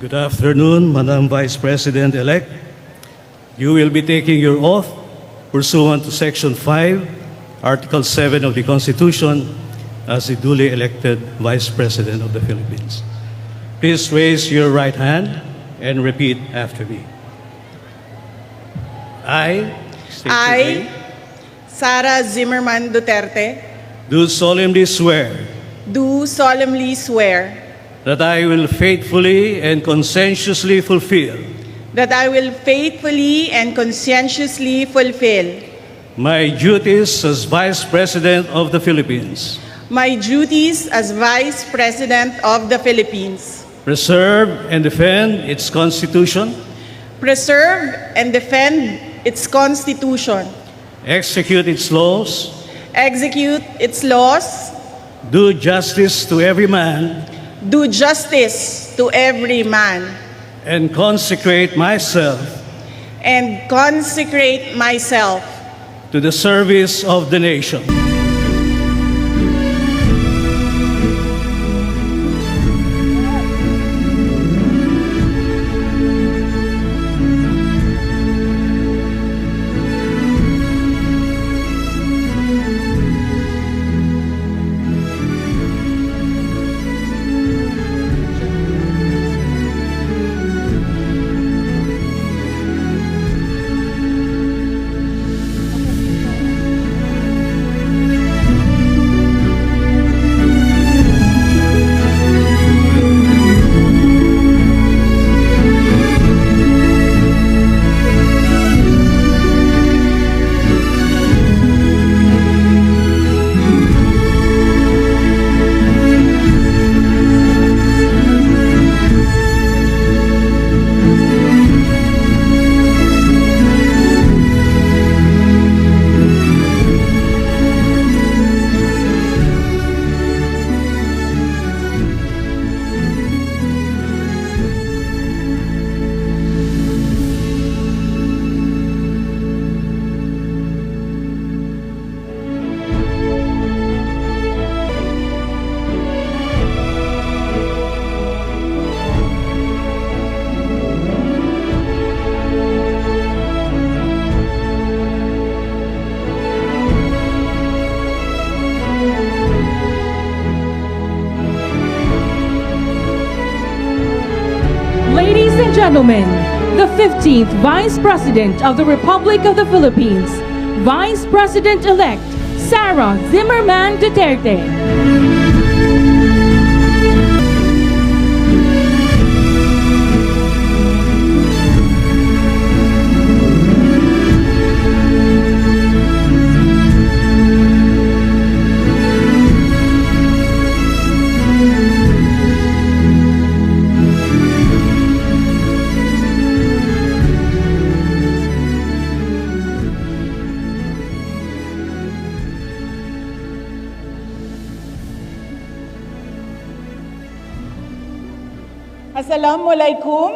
Good afternoon, Madam Vice President-elect. You will be taking your oath pursuant to Section 5, Article 7 of the Constitution as the duly elected Vice President of the Philippines. Please raise your right hand and repeat after me. State your name, Sara Duterte, do solemnly swear do solemnly swear that I will faithfully and conscientiously fulfill that I will faithfully and conscientiously fulfill my duties as Vice President of the Philippines, my duties as Vice President of the Philippines, preserve and defend its Constitution, preserve and defend its Constitution, execute its laws, execute its laws, do justice to every man, do justice to every man, and consecrate myself to the service of the nation. Ladies and gentlemen, the 15th Vice President of the Republic of the Philippines, Vice President-elect Sara Duterte. Assalamualaikum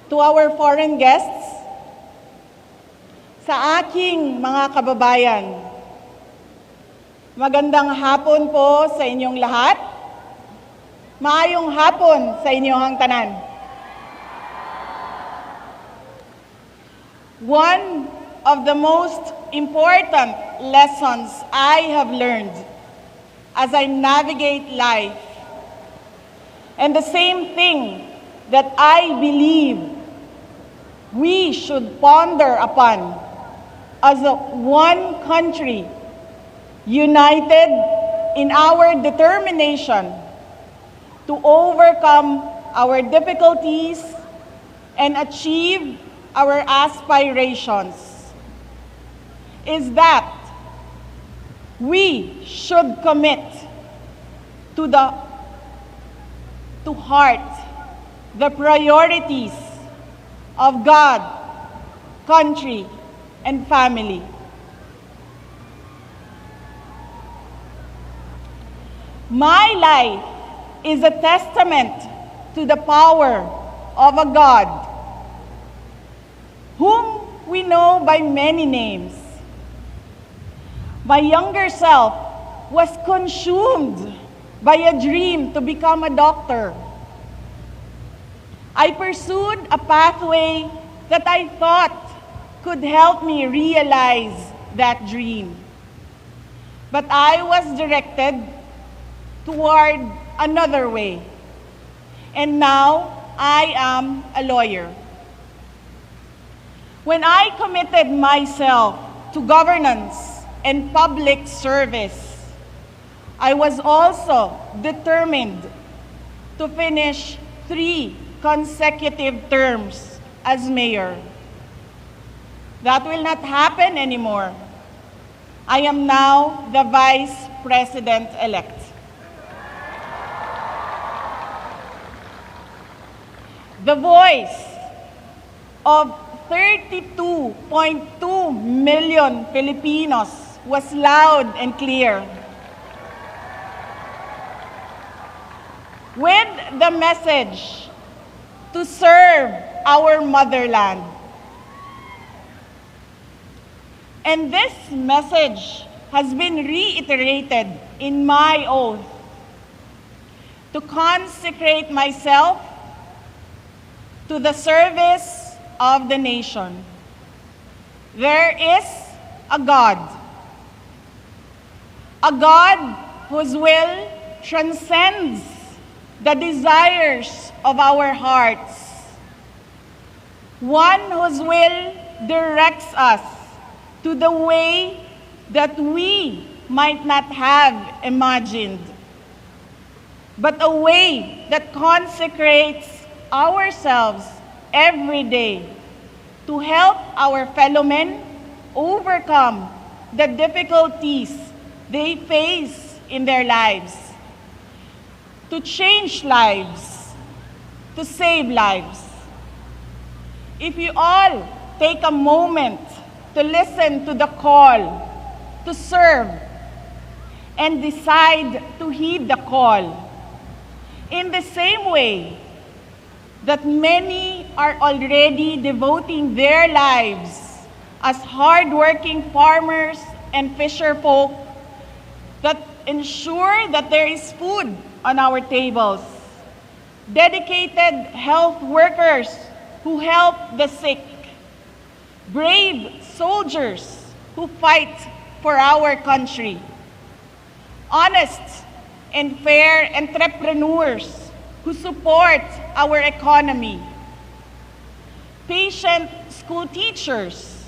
to our foreign guests, sa aking mga kababayan. Magandang hapon po sa inyong lahat. Maayong hapon sa inyong tanan. One of the most important lessons I have learned as I navigate life, and the same thing that I believe we should ponder upon as one country, united in our determination to overcome our difficulties and achieve our aspirations, is that we should commit to heart the priorities of God, country, and family. My life is a testament to the power of a God whom we know by many names. My younger self was consumed by a dream to become a doctor. I pursued a pathway that I thought could help me realize that dream. But I was directed toward another way. And now I am a lawyer. When I committed myself to governance and public service, I was also determined to finish 3 consecutive terms as mayor. That will not happen anymore. I am now the Vice President-elect. The voice of 32.2 million Filipinos was loud and clear. With the message to serve our motherland. And this message has been reiterated in my oath to consecrate myself to the service of the nation. There is a God whose will transcends the desires of our hearts, one whose will directs us to the way that we might not have imagined, but a way that consecrates ourselves every day to help our fellow men overcome the difficulties they face in their lives, to change lives, to save lives. If you all take a moment to listen to the call to serve and decide to heed the call, in the same way that many are already devoting their lives as hardworking farmers and fisherfolk that ensure that there is food on our tables, dedicated health workers who help the sick, brave soldiers who fight for our country, honest and fair entrepreneurs who support our economy, patient school teachers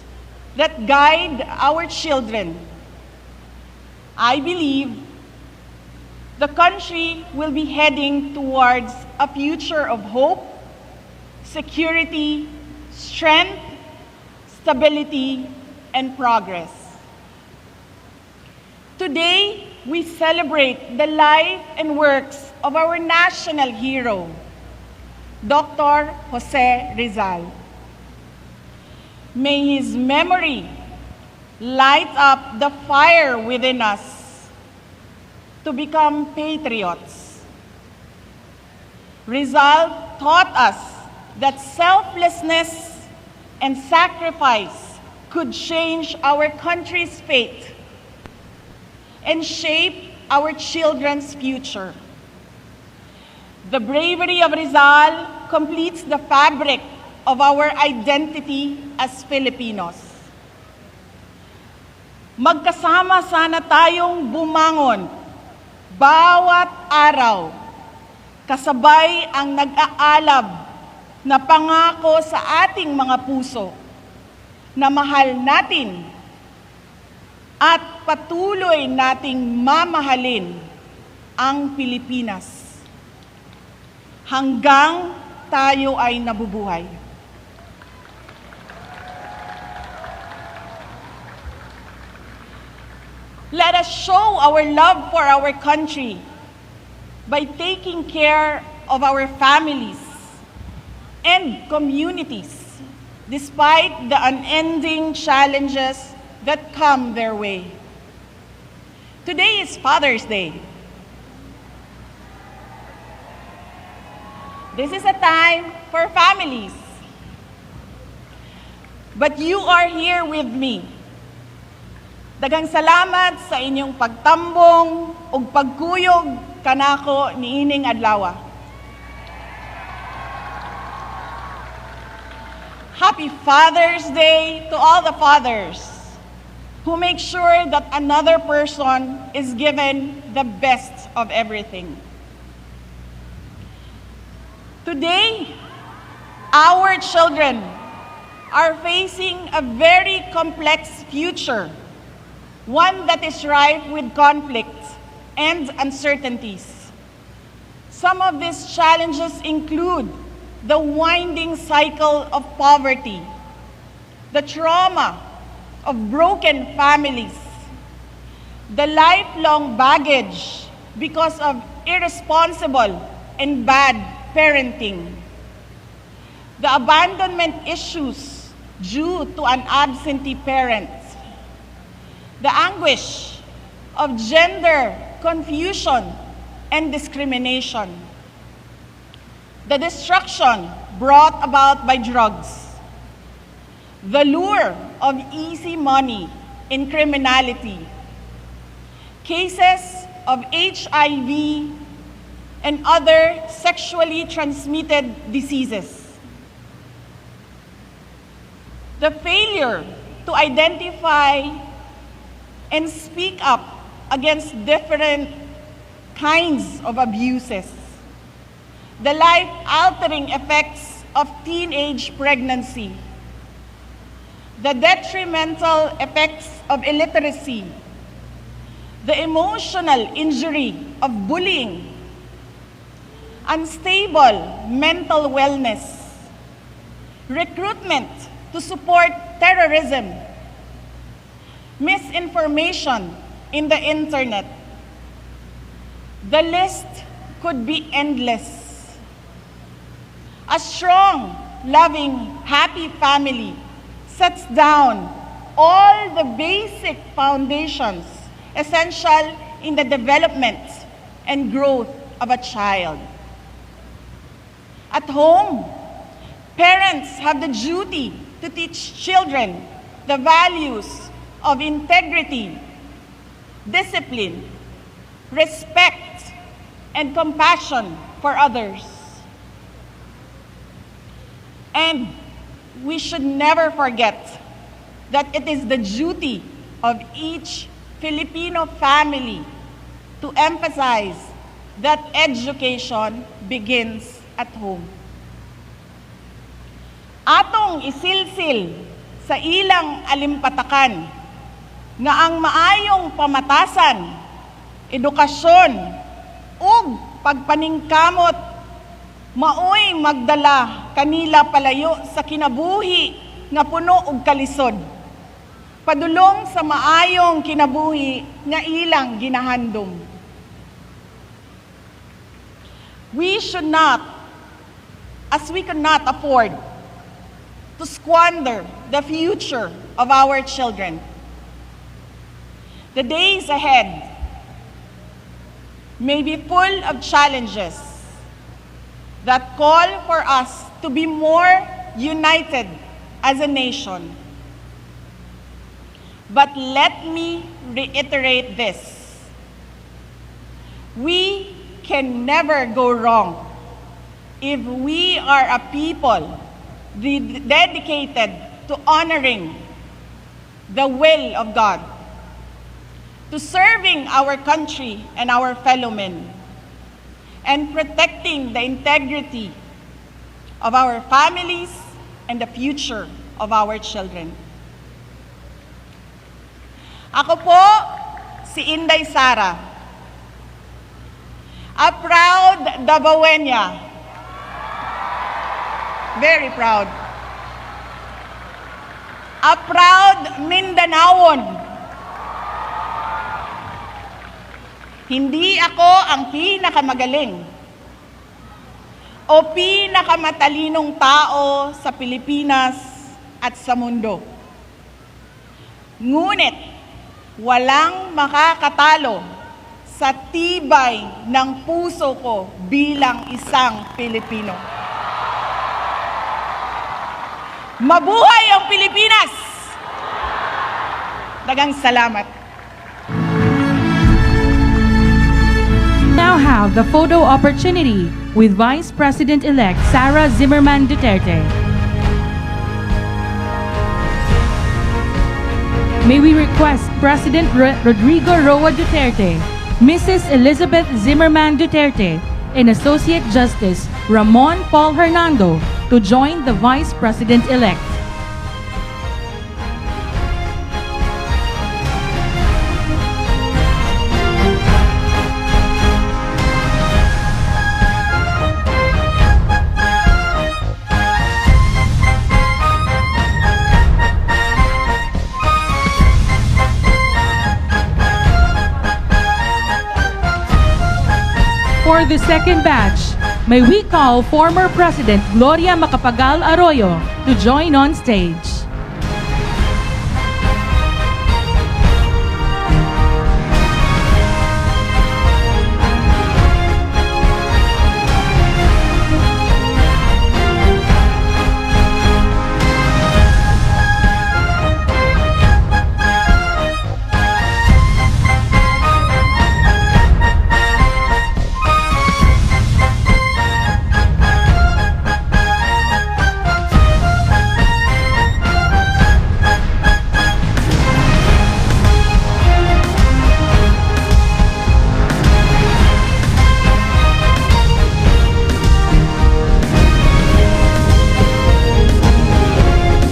that guide our children. I believe the country will be heading towards a future of hope, security, strength, stability, and progress. Today, we celebrate the life and works of our national hero, Dr. Jose Rizal. May his memory light up the fire within us to become patriots. Rizal taught us that selflessness and sacrifice could change our country's fate and shape our children's future. The bravery of Rizal completes the fabric of our identity as Filipinos. Magkasama sana tayong bumangon bawat araw, kasabay ang nag-aalab na pangako sa ating mga puso na mahal natin at patuloy nating mamahalin ang Pilipinas hanggang tayo ay nabubuhay. Let us show our love for our country by taking care of our families and communities despite the unending challenges that come their way. Today is Father's Day. This is a time for families. But you are here with me. Daghang salamat sa inyong pagtambong ug pagkuyog kanako niining adlaw. Happy Father's Day to all the fathers who make sure that another person is given the best of everything. Today, our children are facing a very complex future, one that is rife with conflicts and uncertainties. Some of these challenges include the winding cycle of poverty, the trauma of broken families, the lifelong baggage because of irresponsible and bad parenting, the abandonment issues due to an absentee parent, the anguish of gender confusion and discrimination, the destruction brought about by drugs, the lure of easy money in criminality, cases of HIV and other sexually transmitted diseases, the failure to identify and speak up against different kinds of abuses, the life-altering effects of teenage pregnancy, the detrimental effects of illiteracy, the emotional injury of bullying, unstable mental wellness, recruitment to support terrorism, misinformation in the internet. The list could be endless. A strong, loving, happy family sets down all the basic foundations essential in the development and growth of a child. At home, parents have the duty to teach children the values of integrity, discipline, respect, and compassion for others. And we should never forget that it is the duty of each Filipino family to emphasize that education begins at home. Atong isilsil sa ilang alimpatakan nga ang maayong pamatasan, edukasyon, ug pagpaningkamot maoy magdala kanila palayo sa kinabuhi nga puno og kalisod, padulong sa maayong kinabuhi nga ilang ginahandom. We should not, as we cannot afford to squander the future of our children. The days ahead may be full of challenges that call for us to be more united as a nation. But let me reiterate this. We can never go wrong if we are a people dedicated to honoring the will of God, to serving our country and our fellow men, and protecting the integrity of our families and the future of our children. Ako po si Inday Sara, a proud Davaoeña, very proud, a proud Mindanaon. Hindi ako ang pinakamagaling o pinakamatalinong tao sa Pilipinas at sa mundo. Ngunit, walang makakatalo sa tibay ng puso ko bilang isang Pilipino. Mabuhay ang Pilipinas! Daghang salamat. Now have the photo opportunity with Vice President-elect Sara Zimmerman Duterte. may we request President Rodrigo Roa Duterte, Mrs. Elizabeth Zimmerman Duterte, and Associate Justice Ramon Paul Hernando to join the Vice President-elect. For the second batch, may we call former President Gloria Macapagal Arroyo to join on stage.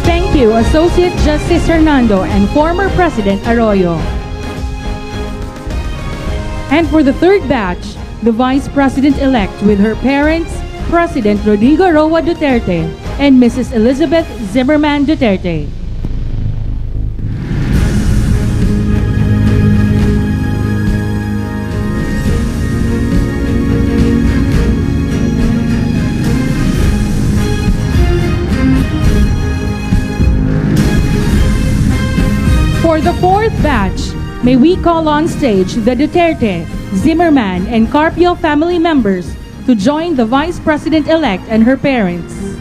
Thank you, Associate Justice Hernando and former President Arroyo. And for the third batch, the Vice President-elect with her parents, President Rodrigo Roa Duterte and Mrs. Elizabeth Zimmerman Duterte. For the fourth batch, may we call on stage the Duterte, Zimmerman, and Carpio family members to join the Vice President-elect and her parents.